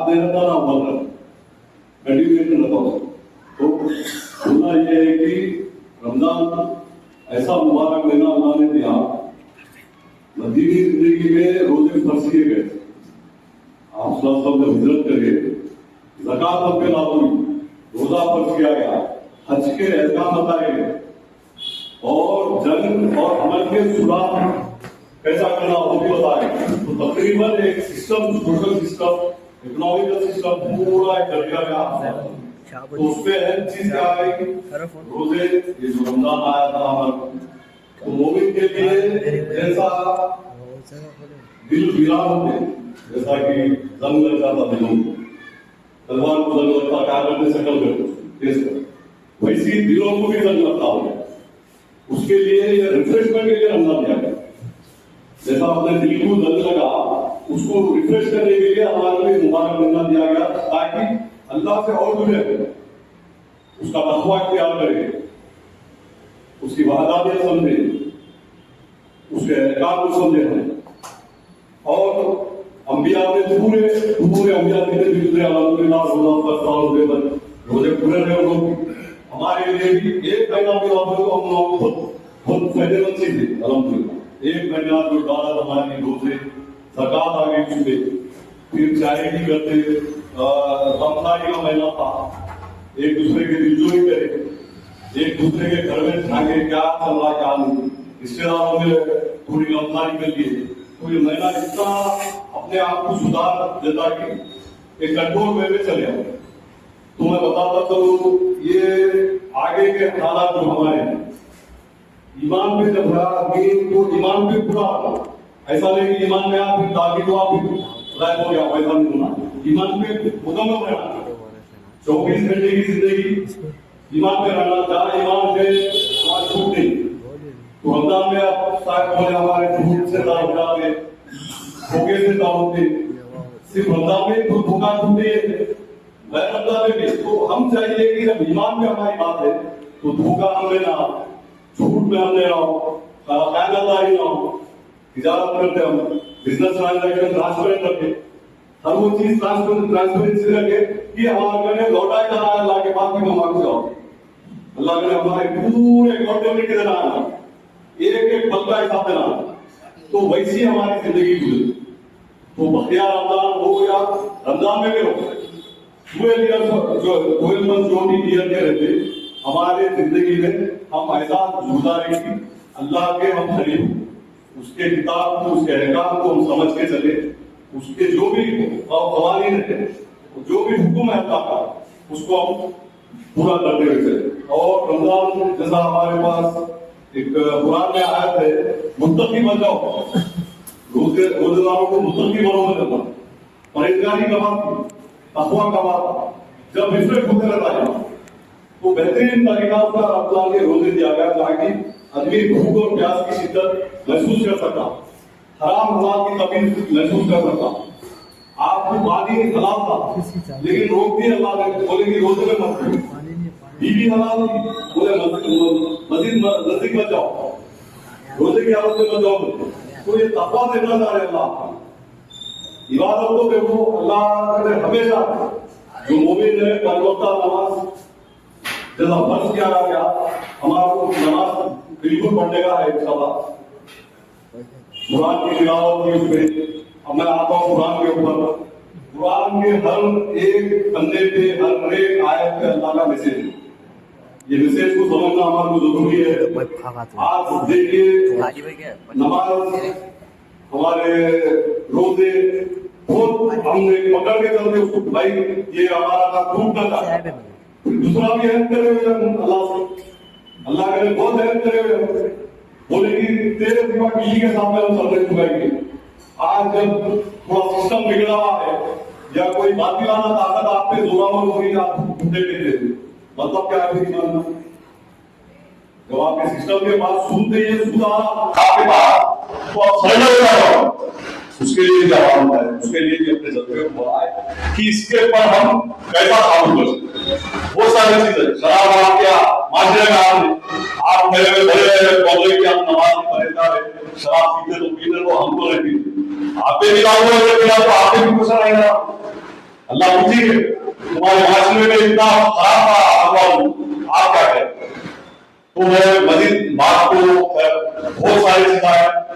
साथ दे रहा था ना उमर कंटिन्यूएशन रहता हूँ। तो बोलना ये है कि रमजान ऐसा मुबारक महीना अल्लाह ने दिया, मदीनी जिंदगी में रोजे फर्ज किए गए, आप सब जब हिजरत करिए, ज़कात अब पे लागू हुई, रोजा फर्ज किया गया, हज के एहकाम बताए गए, और जंग और अमल के सुराग कैसा करना वो भी बताया गया। तो तकरीबन एक system, social system, economical system पूरा कर दिया गया। तो उसमें हर चीज क्या है, रोजे, ये जो रमजान आया था हमारा, तो मोमिन के लिए जैसा दिल वीरान होते, जैसा कि जंग लग जाता दिलों को, तलवार को जंग लगता, कागज में शकल करते, वैसी दिलों को भी जंग लगता हो। उसके लिए ये रिफ्रेशमेंट के लिए रमजान दिया गया। जैसा अपने दिल को जंग लगा, उसको रिफ्रेश करने के लिए हमारे लिए मुबारक महीना दिया गया, ताकि अल्लाह से और जुड़े, उसका तक़वा इख्तियार करें, उसकी वहदानियत समझे, उसके अहकाम को समझे। और अंबिया ने पूरे अंबिया जितने भी गुजरे, अल्हम्दुलिल्लाह रोजे पूरे रहे लोग। हमारे लिए भी एक महीना भी हम लोग बहुत फायदेमंद चीज है अल्हम्दुलिल्लाह। एक महीना जो इबादत हमारी रोजे, ज़कात आ गई उसमें, फिर चैरिटी करते, रमजान का महीना था, एक दूसरे के दिलजोई करे, एक दूसरे के घर में झांके क्या चल रहा क्या नहीं, रिश्तेदारों में पूरी रमजान के लिए। तो ये महीना इतना अपने आप को सुधार देता कि एक कंट्रोल में चले आए। तो मैं बताता चलूं, ये आगे के हालात जो हमारे ईमान पे जब रहा, तो ईमान पे पूरा, ऐसा नहीं कि ईमान में आप ताकि तो आप गायब हो गया, वैसा नहीं होना। ईमान पे मुकम्मल रहना, 24 घंटे की जिंदगी ईमान पे रहना, जहाँ ईमान से छूट नहीं। तो रमजान में आप शायद बोले हमारे झूठ से दाव डाले, धोखे से दाव दे, सिर्फ रमजान में तो धोखा टूटे, रमजान में भी। तो हम चाहिए कि जब ईमान में हमारी बात है, तो धोखा हम लेना, झूठ में हम ले रहा हो, खयानतदारी ना हो, तिजारत करते हम, बिजनेस ट्रांजैक्शन ट्रांसपेरेंट रखे, हर वो चीज ट्रांसपेरेंसी रखे कि हमारे घर लौटा ही जाना है, अल्लाह के बाद भी हम जाओ, अल्लाह ने हमारे पूरे अकाउंटेबिलिटी देना है, एक एक पल का हिसाब देना। तो वैसी हमारी जिंदगी गुजरी। तो बखिया रमजान हो या रमजान में भी हो, 12 मंथ जो भी ईयर के रहते, हमारे जिंदगी में हम ऐसा गुजारे कि अल्लाह के हम करीब, उसके किताब को, उसके अहकाम को हम समझ के चले, उसके जो भी कवानीन है, जो भी हुक्म है अल्लाह का, उसको हम पूरा करते हुए चले। और रमजान जैसा हमारे पास एक कुरान में आयत है, मुत्तकी बन जाओ, रोजेदारों को मुत्तकी बनो में करना, परहेजगारी का बात, तक़वा का बात, जब रिफ्रेश होते रहता है, तो बेहतरीन तरीका का रमजान के रोजे दिया गया, ताकि आदमी भूख और प्यास की शिद्दत महसूस कर सकता, हराम हलाल की कमी महसूस कर सकता। आपको बादी हलाल था, लेकिन रोक दी अल्लाह ने, बोले कि रोजे में मत करो, बीवी हलाल थी, बोले मस्जिद नजदीक मत जाओ, रोजे की हालत में मत जाओ। तो ये तक़वा देना चाह रहे अल्लाह, इबादतों पे वो अल्लाह ने हमेशा जो मोमिन है पांचों नमाज जैसा फर्ज किया गया, हमारा को नमाज बिल्कुल पढ़ने का है इंशाअल्लाह, कुरान की तिलावत की उसमें। अब मैं आता हूँ कुरान के ऊपर, कुरान के हर एक पन्ने पे, हर एक आयत पे अल्लाह का मैसेज है। ये मैसेज को समझना हमारे को जरूरी है। आज देखिए नमाज, हमारे रोजे बहुत हमने पकड़ के चलते उसको, भाई ये हमारा का टूटना था, दूसरा भी हेल्प करे हुए अल्लाह से, अल्लाह करे बहुत हेल्प करे हुए, बोले कि तेरे सिवा किसी के सामने हम चल रहे चुकाएंगे। आज जब थोड़ा सिस्टम बिगड़ा हुआ है, या कोई बात दिलाना ताकत आप पे जोरावर हो रही है, आप ढूंढे लेते, मतलब क्या है ईमान? जब आपके सिस्टम के पास सुनते ही सुधार आपके पास, तो आप सरेंडर हो जाओ। उसके लिए क्या होता है, उसके लिए भी अपने जज्बे को बढ़ाए कि इसके ऊपर हम कैसा काम कर सकते। वो सारी चीजें, शराब आप क्या माशरे का आप मेरे में बड़े बोले कि आप नमाज पढ़ेगा है, शराब पीते तो हमको नहीं पीते, आप पे भी लागू है, तो आप पे भी कुछ रहेगा। اللہ پوچھیں گے تمہارے معاشرے میں اتنا خراب تھا آپ کیا کریں؟ تو میں مزید بات کو بہت ساری چیزیں